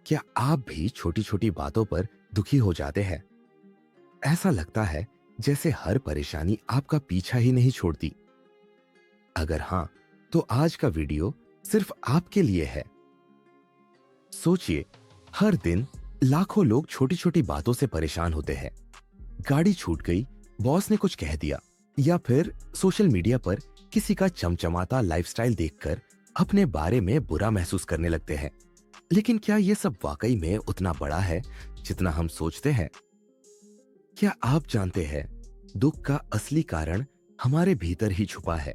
क्या आप भी छोटी छोटी बातों पर दुखी हो जाते हैं? ऐसा लगता है जैसे हर परेशानी आपका पीछा ही नहीं छोड़ती। अगर हाँ, तो आज का वीडियो सिर्फ आपके लिए है। सोचिए, हर दिन लाखों लोग छोटी छोटी बातों से परेशान होते हैं। गाड़ी छूट गई, बॉस ने कुछ कह दिया, या फिर सोशल मीडिया पर किसी का चमचमाता लाइफस्टाइल देखकर अपने बारे में बुरा महसूस करने लगते हैं। लेकिन क्या यह सब वाकई में उतना बड़ा है जितना हम सोचते हैं? क्या आप जानते हैं, दुख का असली कारण हमारे भीतर ही छुपा है,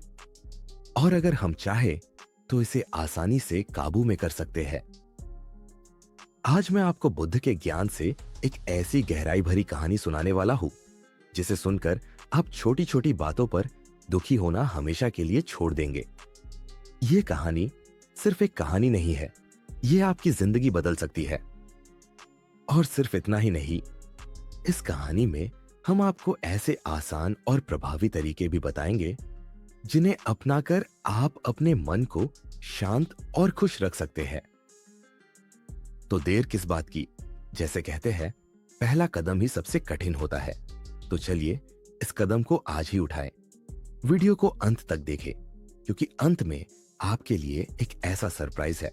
और अगर हम चाहे तो इसे आसानी से काबू में कर सकते हैं। आज मैं आपको बुद्ध के ज्ञान से एक ऐसी गहराई भरी कहानी सुनाने वाला हूं जिसे सुनकर आप छोटी छोटी बातों पर दुखी होना हमेशा के लिए छोड़ देंगे। ये कहानी सिर्फ एक कहानी नहीं है, ये आपकी जिंदगी बदल सकती है। और सिर्फ इतना ही नहीं, इस कहानी में हम आपको ऐसे आसान और प्रभावी तरीके भी बताएंगे जिन्हें अपनाकर आप अपने मन को शांत और खुश रख सकते हैं। तो देर किस बात की? जैसे कहते हैं, पहला कदम ही सबसे कठिन होता है। तो चलिए इस कदम को आज ही उठाएं। वीडियो को अंत तक देखें, क्योंकि अंत में आपके लिए एक ऐसा सरप्राइज है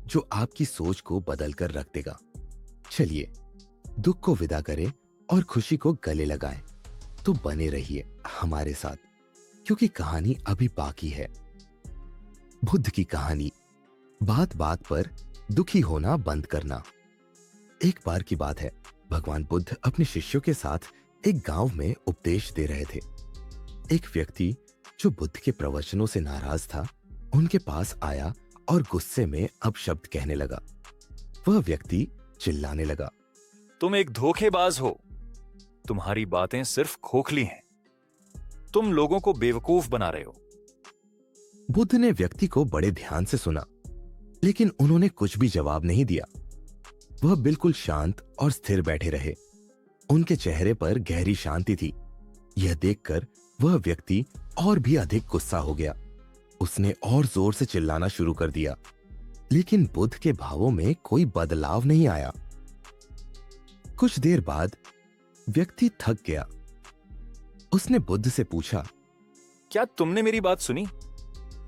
जो आपकी सोच को बदल कर रख देगा। चलिए दुख को विदा करें और खुशी को गले लगाएं। तो बने रहिए हमारे साथ, क्योंकि कहानी अभी बाकी है। बुद्ध की कहानी, बात बात पर दुखी होना बंद करना। एक बार की बात है, भगवान बुद्ध अपने शिष्यों के साथ एक गांव में उपदेश दे रहे थे। एक व्यक्ति जो बुद्ध के प्रवचनों से नाराज था, उनके पास आया और गुस्से में अपशब्द कहने लगा। वह व्यक्ति चिल्लाने लगा, तुम एक धोखेबाज हो। तुम्हारी बातें सिर्फ खोखली हैं। तुम लोगों को बेवकूफ बना रहे हो। बुद्ध ने व्यक्ति को बड़े ध्यान से सुना, लेकिन उन्होंने कुछ भी जवाब नहीं दिया। वह बिल्कुल शांत और स्थिर बैठे रहे। उनके चेहरे पर गहरी शांति थी। यह देखकर वह व्यक्ति और भी अधिक गुस्सा हो गया। उसने और जोर से चिल्लाना शुरू कर दिया, लेकिन बुद्ध के भावों में कोई बदलाव नहीं आया। कुछ देर बाद व्यक्ति थक गया। उसने बुद्ध से पूछा, क्या तुमने मेरी बात सुनी?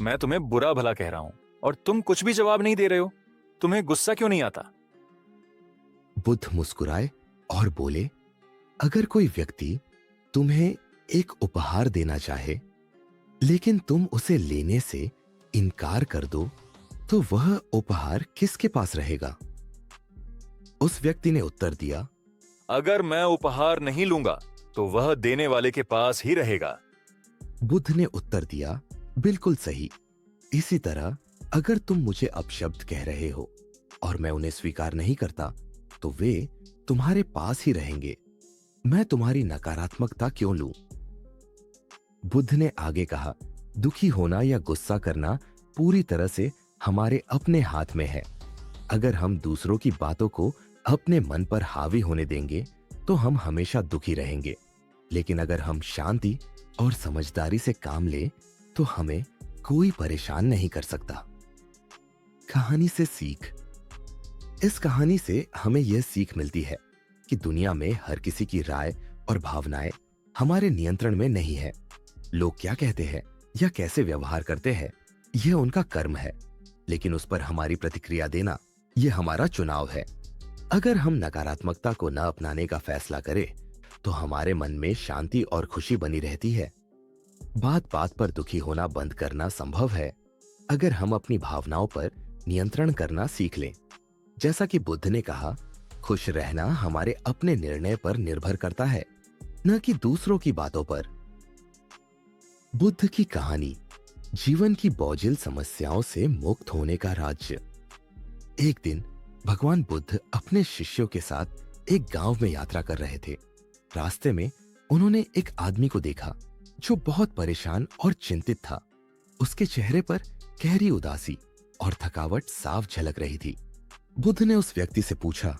मैं तुम्हें बुरा भला कह रहा हूं और तुम कुछ भी जवाब नहीं दे रहे हो। तुम्हें गुस्सा क्यों नहीं आता? बुद्ध मुस्कुराए और बोले, अगर कोई व्यक्ति तुम्हें एक उपहार देना चाहे, लेकिन तुम उसे लेने से इनकार कर दो, तो वह उपहार किसके पास रहेगा? उस व्यक्ति ने उत्तर दिया, अगर मैं उपहार नहीं लूंगा तो वह देने वाले के पास ही रहेगा। बुद्ध ने उत्तर दिया, बिल्कुल सही। इसी तरह अगर तुम मुझे अपशब्द कह रहे हो और मैं उन्हें स्वीकार नहीं करता, तो वे तुम्हारे पास ही रहेंगे। मैं तुम्हारी नकारात्मकता क्यों लूं? बुद्ध ने आगे कहा, दुखी होना या गुस्सा करना पूरी तरह से हमारे अपने हाथ में है। अगर हम दूसरों की बातों को अपने मन पर हावी होने देंगे तो हम हमेशा दुखी रहेंगे। लेकिन अगर हम शांति और समझदारी से काम लें तो हमें कोई परेशान नहीं कर सकता। कहानी से सीख। इस कहानी से हमें यह सीख मिलती है कि दुनिया में हर किसी की राय और भावनाएं हमारे नियंत्रण में नहीं है। लोग क्या कहते हैं या कैसे व्यवहार करते हैं, यह उनका कर्म है, लेकिन उस पर हमारी प्रतिक्रिया देना यह हमारा चुनाव है। अगर हम नकारात्मकता को न अपनाने का फैसला करें तो हमारे मन में शांति और खुशी बनी रहती है। बात बात पर दुखी होना बंद करना संभव है अगर हम अपनी भावनाओं पर नियंत्रण करना सीख लें। जैसा कि बुद्ध ने कहा, खुश रहना हमारे अपने निर्णय पर निर्भर करता है, न कि दूसरों की बातों पर। बुद्ध की कहानी, जीवन की बोझिल समस्याओं से मुक्त होने का राज्य। एक दिन भगवान बुद्ध अपने शिष्यों के साथ एक गांव में यात्रा कर रहे थे। रास्ते में उन्होंने एक आदमी को देखा जो बहुत परेशान और चिंतित था। उसके चेहरे पर गहरी उदासी और थकावट साफ झलक रही थी। बुद्ध ने उस व्यक्ति से पूछा,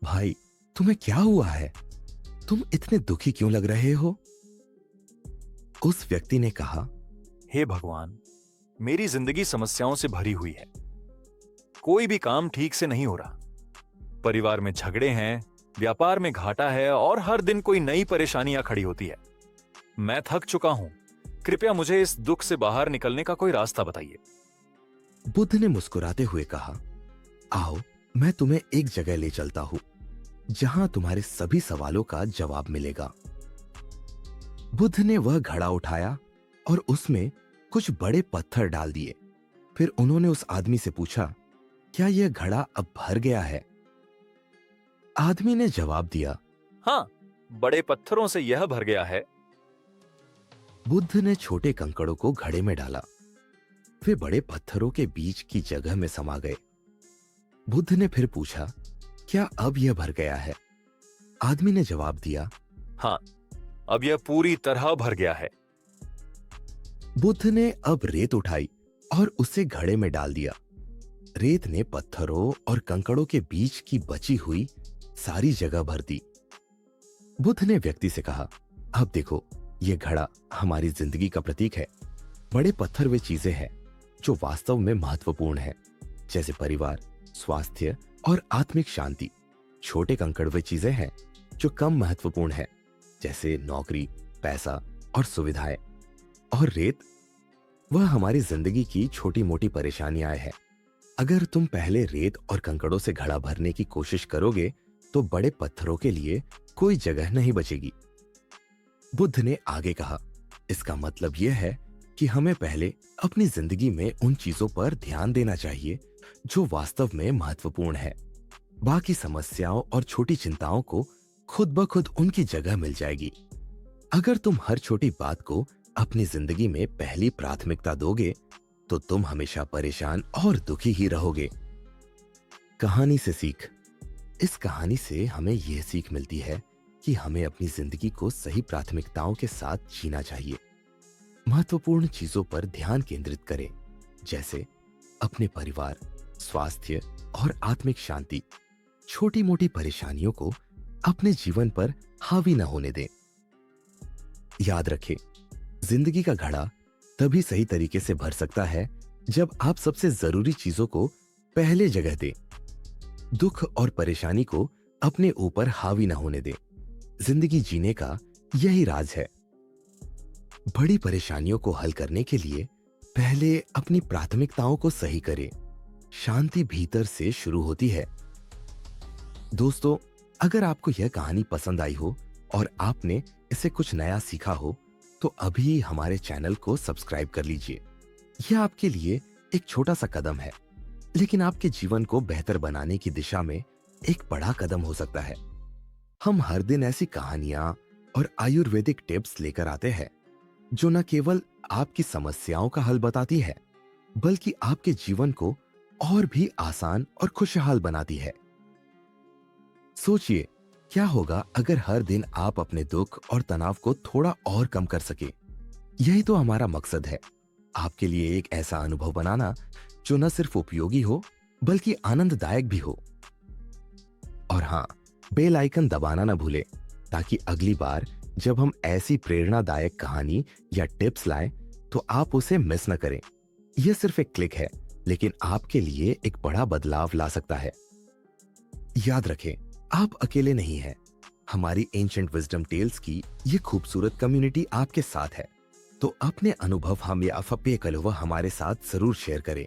भाई, तुम्हें क्या हुआ है? तुम इतने दुखी क्यों लग रहे हो? उस व्यक्ति ने कहा, हे भगवान, मेरी जिंदगी समस्याओं से भरी हुई है। कोई भी काम ठीक से नहीं हो रहा। परिवार में झगड़े हैं, व्यापार में घाटा है और हर दिन कोई नई परेशानियां खड़ी होती है। मैं थक चुका हूं। कृपया मुझे इस दुख से बाहर निकलने का कोई रास्ता बताइए। बुद्ध ने मुस्कुराते हुए कहा, आओ मैं तुम्हें एक जगह ले चलता हूं जहां तुम्हारे सभी सवालों का जवाब मिलेगा। बुद्ध ने वह घड़ा उठाया और उसमें कुछ बड़े पत्थर डाल दिए। फिर उन्होंने उस आदमी से पूछा, क्या यह घड़ा अब भर गया है? आदमी ने जवाब दिया, हाँ, बड़े पत्थरों से यह भर गया है। बुद्ध ने छोटे कंकड़ों को घड़े में डाला। वे बड़े पत्थरों के बीच की जगह में समा गए। बुद्ध ने फिर पूछा, क्या अब यह भर गया है? आदमी ने जवाब दिया, हाँ, अब यह पूरी तरह भर गया है। बुद्ध ने अब रेत उठाई और उसे घड़े में डाल दिया। रेत ने पत्थरों और कंकड़ों के बीच की बची हुई सारी जगह भर दी। बुद्ध ने व्यक्ति से कहा, अब देखो, यह घड़ा हमारी जिंदगी का प्रतीक है। बड़े पत्थर वे चीजें हैं जो वास्तव में महत्वपूर्ण है, जैसे परिवार, स्वास्थ्य और आत्मिक शांति। छोटे कंकड़ वे चीजें हैं जो कम महत्वपूर्ण है, जैसे नौकरी, पैसा और सुविधाएं। और रेत, वह हमारी जिंदगी की छोटी मोटी परेशानियां हैं। अगर तुम पहले रेत और कंकड़ों से घड़ा भरने की कोशिश करोगे तो बड़े पत्थरों के लिए कोई जगह नहीं बचेगी। बुद्ध ने आगे कहा, इसका मतलब यह है कि हमें पहले अपनी जिंदगी में उन चीजों पर ध्यान देना चाहिए जो वास्तव में महत्वपूर्ण है। बाकी समस्याओं और छोटी चिंताओं को खुद ब खुद उनकी जगह मिल जाएगी। अगर तुम हर छोटी बात को अपनी जिंदगी में पहली प्राथमिकता दोगे तो तुम हमेशा परेशान और दुखी ही रहोगे। कहानी से सीख। इस कहानी से हमें यह सीख मिलती है कि हमें अपनी जिंदगी को सही प्राथमिकताओं के साथ जीना चाहिए। महत्वपूर्ण चीजों पर ध्यान केंद्रित करें, जैसे अपने परिवार, स्वास्थ्य और आत्मिक शांति। छोटी मोटी परेशानियों को अपने जीवन पर हावी न होने दें। याद रखें, जिंदगी का घड़ा तभी सही तरीके से भर सकता है जब आप सबसे जरूरी चीजों को पहले जगह दें। दुख और परेशानी को अपने ऊपर हावी न होने दें। जिंदगी जीने का यही राज है। बड़ी परेशानियों को हल करने के लिए पहले अपनी प्राथमिकताओं को सही करें। शांति भीतर से शुरू होती है। दोस्तों, अगर आपको यह कहानी पसंद आई हो और आपने इसे कुछ नया सीखा हो तो अभी हमारे चैनल को सब्सक्राइब कर लीजिए। यह आपके लिए एक छोटा सा कदम है, लेकिन आपके जीवन को बेहतर बनाने की दिशा में एक बड़ा कदम हो सकता है। हम हर दिन ऐसी कहानियां और आयुर्वेदिक टिप्स लेकर आते हैं जो न केवल आपकी समस्याओं का हल बताती है, बल्कि आपके जीवन को और भी आसान और खुशहाल बनाती है। सोचिए, क्या होगा अगर हर दिन आप अपने दुख और तनाव को थोड़ा और कम कर सके। यही तो हमारा मकसद है, आपके लिए एक ऐसा अनुभव बनाना जो न सिर्फ उपयोगी हो बल्कि आनंददायक भी हो। और हाँ, बेल आइकन दबाना न भूलें ताकि अगली बार जब हम ऐसी प्रेरणादायक कहानी या टिप्स लाएं तो आप उसे मिस न करें। यह सिर्फ एक क्लिक है, लेकिन आपके लिए एक बड़ा बदलाव ला सकता है। याद रखें, आप अकेले नहीं हैं। हमारी एंशिएंट विजडम टेल्स की ये खूबसूरत कम्युनिटी आपके साथ है। तो अपने अनुभव हम या अफप्य कलवा हमारे साथ जरूर शेयर करें।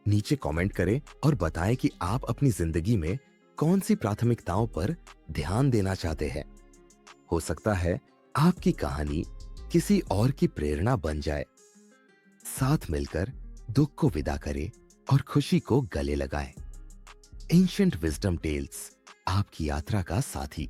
नीचे कमेंट करें और बताएं कि आप अपनी जिंदगी में कौन सी प्राथमिकताओं पर ध्यान देना चाहते हैं। हो सकता है आपकी कहानी किसी और की प्रेरणा बन जाए। साथ मिलकर दुख को विदा करें और खुशी को गले लगाएं। एंशिएंट विजडम टेल्स, आपकी यात्रा का साथी।